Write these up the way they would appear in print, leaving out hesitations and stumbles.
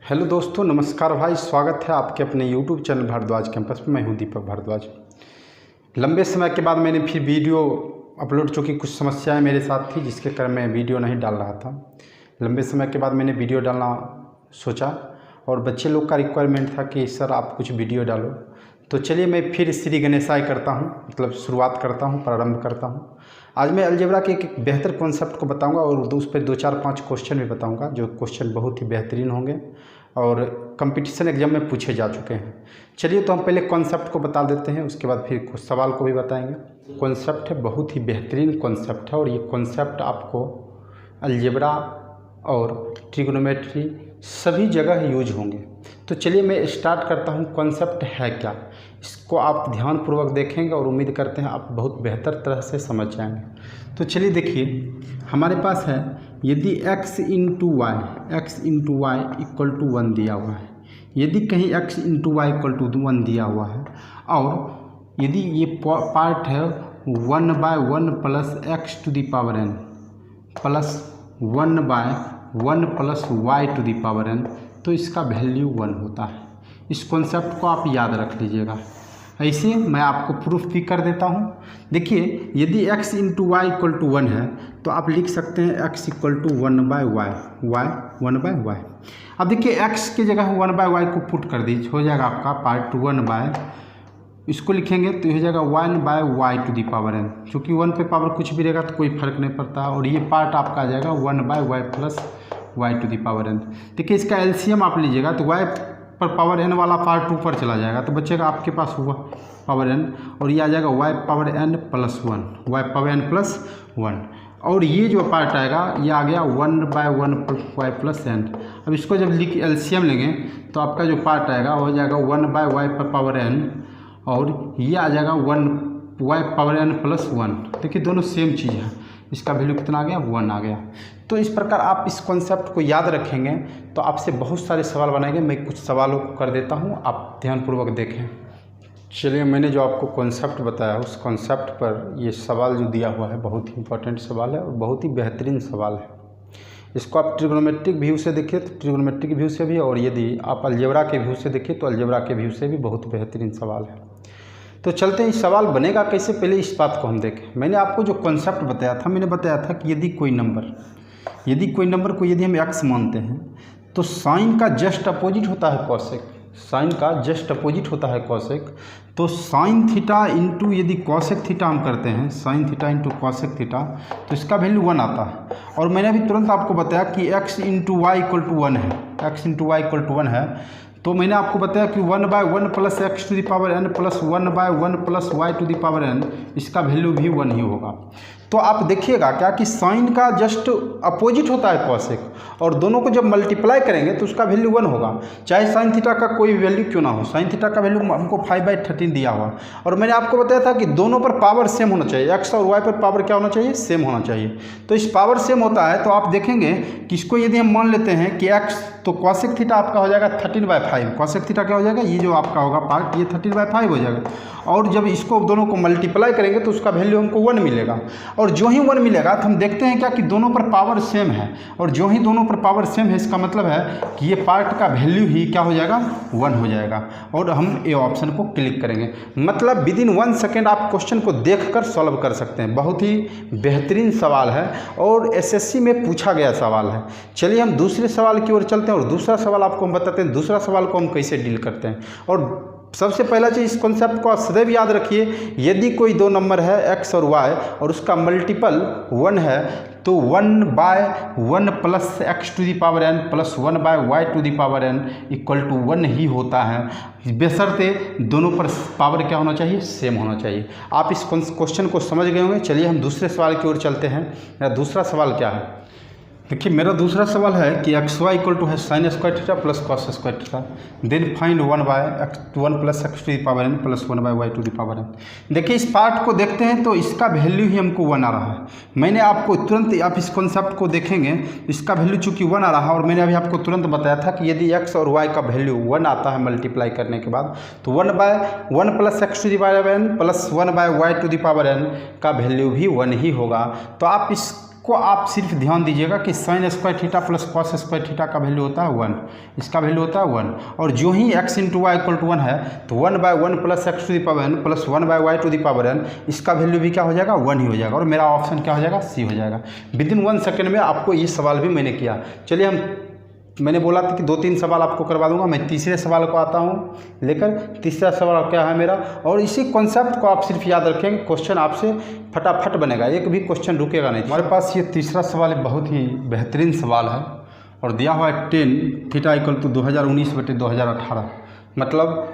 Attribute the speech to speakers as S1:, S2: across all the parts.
S1: Hello दोस्तों, नमस्कार भाई। स्वागत है आपके अपने यूट्यूब चैनल भारद्वाज कैंपस में। मैं हूं दीपक भारद्वाज। लंबे समय के बाद मैंने फिर वीडियो अपलोड, चूँकि कुछ समस्याएं मेरे साथ थी जिसके कारण मैं वीडियो नहीं डाल रहा था। लंबे समय के बाद मैंने वीडियो डालना सोचा और बच्चे लोग का रिक्वायरमेंट था कि सर आप कुछ वीडियो डालो। तो चलिए मैं फिर श्री गणेशाय करता हूँ, मतलब शुरुआत करता हूँ, प्रारंभ करता हूँ। आज मैं अलजेब्रा के एक बेहतर कॉन्सेप्ट को बताऊंगा और उस पर 2-4-5 क्वेश्चन भी बताऊंगा, जो क्वेश्चन बहुत ही बेहतरीन होंगे और कंपटीशन एग्जाम में पूछे जा चुके हैं। चलिए तो हम पहले कॉन्सेप्ट को बता देते हैं, उसके बाद फिर कुछ सवाल को भी बताएंगे। कॉन्सेप्ट है, बहुत ही बेहतरीन कॉन्सेप्ट है और ये कॉन्सेप्ट आपको अलजेब्रा और ट्रिग्नोमेट्री सभी जगह यूज होंगे। तो चलिए मैं स्टार्ट करता हूँ। कॉन्सेप्ट है क्या, इसको आप ध्यानपूर्वक देखेंगे और उम्मीद करते हैं आप बहुत बेहतर तरह से समझ जाएंगे। तो चलिए देखिए, हमारे पास है यदि x into y equal to 1 दिया हुआ है, यदि कहीं x into y equal to 1 दिया हुआ है और यदि ये पार्ट है 1/1 plus x to the power n plus 1/1 plus y to the power n, तो इसका वैल्यू 1 होता है। इस कॉन्सेप्ट को आप याद रख लीजिएगा। ऐसे मैं आपको प्रूफ भी कर देता हूँ। देखिए, यदि x into y equal to 1 है तो आप लिख सकते हैं x इक्वल टू 1/y। अब देखिए x की जगह 1/y को पुट कर दीजिए, हो जाएगा आपका पार्ट 1/, इसको लिखेंगे तो हो जाएगा 1/y to the power n। चूँकि 1 पे पावर कुछ भी रहेगा तो कोई फर्क नहीं पड़ता, और ये पार्ट आपका आ जाएगा 1/y plus y to the power n। देखिए इसका एलसीएम आप लीजिएगा तो y पर पावर n वाला पार्ट ऊपर चला जाएगा तो बचेगा आपके पास हुआ पावर n, और ये आ जाएगा y पावर n प्लस 1, और ये जो पार्ट आएगा ये आ गया 1/1 y प्लस n। अब इसको जब एलसीएम लेंगे तो आपका जो पार्ट आएगा वो हो जाएगा 1/y पर पावर n, और ये आ जाएगा 1y पावर n प्लस 1। देखिए दोनों सेम चीज़ है, इसका वैल्यू कितना आ गया, 1 आ गया। तो इस प्रकार आप इस कॉन्सेप्ट को याद रखेंगे तो आपसे बहुत सारे सवाल बनाएंगे। मैं कुछ सवालों को कर देता हूं, आप ध्यानपूर्वक देखें। चलिए, मैंने जो आपको कॉन्सेप्ट बताया उस कॉन्सेप्ट पर ये सवाल जो दिया हुआ है बहुत ही इंपॉर्टेंट सवाल है और बहुत ही बेहतरीन सवाल है। इसको आप ट्रिग्नोमेट्रिक व्यू से देखिए तो ट्रिग्नोमेट्रिक व्यू से भी, और यदि आप अलजेब्रा के व्यू से देखिए तो अलजेब्रा के व्यू से भी बहुत बेहतरीन सवाल है। तो चलते हैं, इस सवाल बनेगा कैसे, पहले इस बात को हम देखें। मैंने आपको जो कॉन्सेप्ट बताया था, मैंने बताया था कि यदि कोई नंबर को यदि हम x मानते हैं तो साइन का जस्ट अपोजिट होता है कॉसेक, तो साइन थीटा इंटू यदि कॉसेक थीटा हम करते हैं, sine theta into cosec theta, तो इसका वैल्यू 1 आता है। और मैंने अभी तुरंत आपको बताया कि x into y equal to 1 है, तो मैंने आपको बताया कि 1/1 plus x to the power n plus 1/1 plus y to the power n, इसका वैल्यू भी 1 ही होगा। तो आप देखिएगा क्या कि साइन का जस्ट अपोजिट होता है कॉसेक, और दोनों को जब मल्टीप्लाई करेंगे तो उसका वैल्यू 1 होगा, चाहे साइन थीटा का कोई वैल्यू क्यों ना हो। साइन थीटा का वैल्यू हमको 5/13 दिया हुआ, और मैंने आपको बताया था कि दोनों पर पावर सेम होना चाहिए, x और y पर पावर क्या होना चाहिए, सेम होना चाहिए। तो इस पावर सेम होता है तो आप देखेंगे कि इसको यदि हम मान लेते हैं कि x, तो कॉसेक थीटा आपका हो जाएगा 13/5। कॉसेक थीटा क्या हो जाएगा, ये जो आपका होगा पार्ट, ये 13/5 हो जाएगा, और जब इसको दोनों को मल्टीप्लाई करेंगे तो उसका वैल्यू हमको 1 मिलेगा। और जो ही 1 मिलेगा तो हम देखते हैं क्या कि दोनों पर पावर सेम है, और जो ही दोनों पर पावर सेम है इसका मतलब है कि ये पार्ट का वैल्यू ही क्या हो जाएगा, 1 हो जाएगा, और हम ए ऑप्शन को क्लिक करेंगे। मतलब विदिन 1 सेकेंड आप क्वेश्चन को देखकर सॉल्व कर सकते हैं। बहुत ही बेहतरीन सवाल है और एसएससी में पूछा गया सवाल है। चलिए हम दूसरे सवाल की ओर चलते हैं और दूसरा सवाल आपको हम बताते हैं, दूसरा सवाल को हम कैसे डील करते हैं। और सबसे पहला चीज़, इस कॉन्सेप्ट को आप सदैव याद रखिए, यदि कोई दो नंबर है x और y और उसका मल्टीपल 1 है तो 1/1 plus x to the power n plus 1/y to the power n equal to 1 ही होता है, बशर्ते दोनों पर पावर क्या होना चाहिए, सेम होना चाहिए। आप इस क्वेश्चन को समझ गए होंगे। चलिए हम दूसरे सवाल की ओर चलते हैं। मेरा दूसरा सवाल क्या है, देखिए मेरा दूसरा सवाल है कि xy इक्वल टू है sine square theta plus cos square theta, then find 1/1 plus x to the power n plus 1/y to the power n। देखिए इस पार्ट को देखते हैं तो इसका वैल्यू ही हमको 1 आ रहा है। मैंने आपको तुरंत, आप इस कॉन्सेप्ट को देखेंगे, इसका वैल्यू चूँकि 1 आ रहा है, और मैंने अभी आपको तुरंत बताया था कि यदि x और y का वैल्यू 1 आता है मल्टीप्लाई करने के बाद, तो 1/1 plus x to the power n plus 1/y to the power n का वैल्यू भी 1 ही होगा। तो आप इस इसको आप सिर्फ ध्यान दीजिएगा कि sign square theta plus cos square theta का वैल्यू होता है 1, इसका वैल्यू होता है 1। और जो ही x into y equal to 1 है तो 1/1 plus x to the power n plus 1/y to the power n, इसका वैल्यू भी क्या हो जाएगा 1 ही हो जाएगा। और मेरा ऑप्शन क्या हो जाएगा C हो जाएगा। विदिन 1 सेकेंड में आपको ये सवाल भी मैंने किया। चलिए मैंने बोला था कि 2-3 सवाल आपको करवा दूंगा, मैं तीसरे सवाल को आता हूँ लेकर। तीसरा सवाल क्या है मेरा, और इसी कॉन्सेप्ट को आप सिर्फ याद रखेंगे, क्वेश्चन आपसे फटाफट बनेगा, एक भी क्वेश्चन रुकेगा नहीं। हमारे पास ये तीसरा सवाल बहुत ही बेहतरीन सवाल है और दिया हुआ है 10 थीटा इक्वल टू 2019/2018 मतलब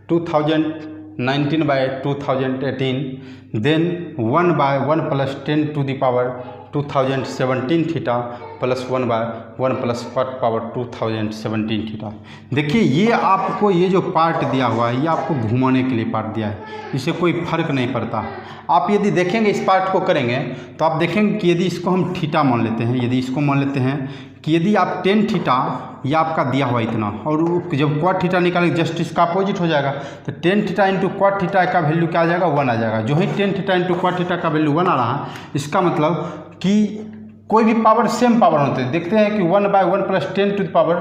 S1: 2019/2018 then 1/1 plus 10 to the power 2017 theta plus 1/1 plus power 2017 theta. देखिए ये आपको ये जो पार्ट दिया हुआ है ये आपको घुमाने के लिए पार्ट दिया है, इससे कोई फर्क नहीं पड़ता। आप यदि देखेंगे इस पार्ट को करेंगे तो आप देखेंगे कि यदि इसको हम थीटा मान लेते हैं, यदि इसको मान लेते हैं कि यदि आप 10 थीटा ये आपका दिया हुआ इतना, और जब क्वाड थीटा निकालेंगे जस्ट इसका अपोजिट हो जाएगा, तो 10 थीटा इंटू क्वाड थीटा का वैल्यू क्या आ जाएगा 1 आ जाएगा। जो ही 10 थीटा इंटू क्वाड थीटा का वैल्यू 1 आ रहा है, इसका मतलब कि कोई भी पावर सेम पावर होते हैं। देखते हैं कि 1/1 plus 10 to the power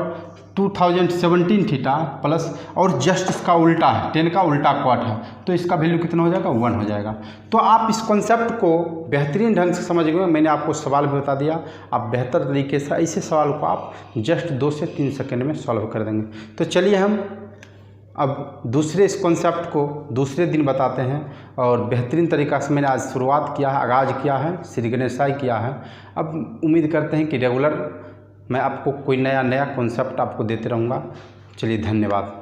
S1: 2017 theta plus, और जस्ट इसका उल्टा है, 10 का उल्टा क्वाड है, तो इसका वैल्यू कितना हो जाएगा 1 हो जाएगा। तो आप इस कॉन्सेप्ट को बेहतरीन ढंग से समझ गए। मैंने आपको सवाल भी बता दिया, आप बेहतर तरीके से ऐसे सवाल को आप जस्ट 2 से 3 सेकंड में सॉल्व कर देंगे। तो चलिए हम अब दूसरे इस कॉन्सेप्ट को दूसरे दिन बताते हैं, और बेहतरीन तरीक़ा से मैंने आज शुरुआत किया है, आगाज़ किया है, श्री गणेशाय किया है। अब उम्मीद करते हैं कि रेगुलर मैं आपको कोई नया कॉन्सेप्ट आपको देते रहूँगा। चलिए धन्यवाद।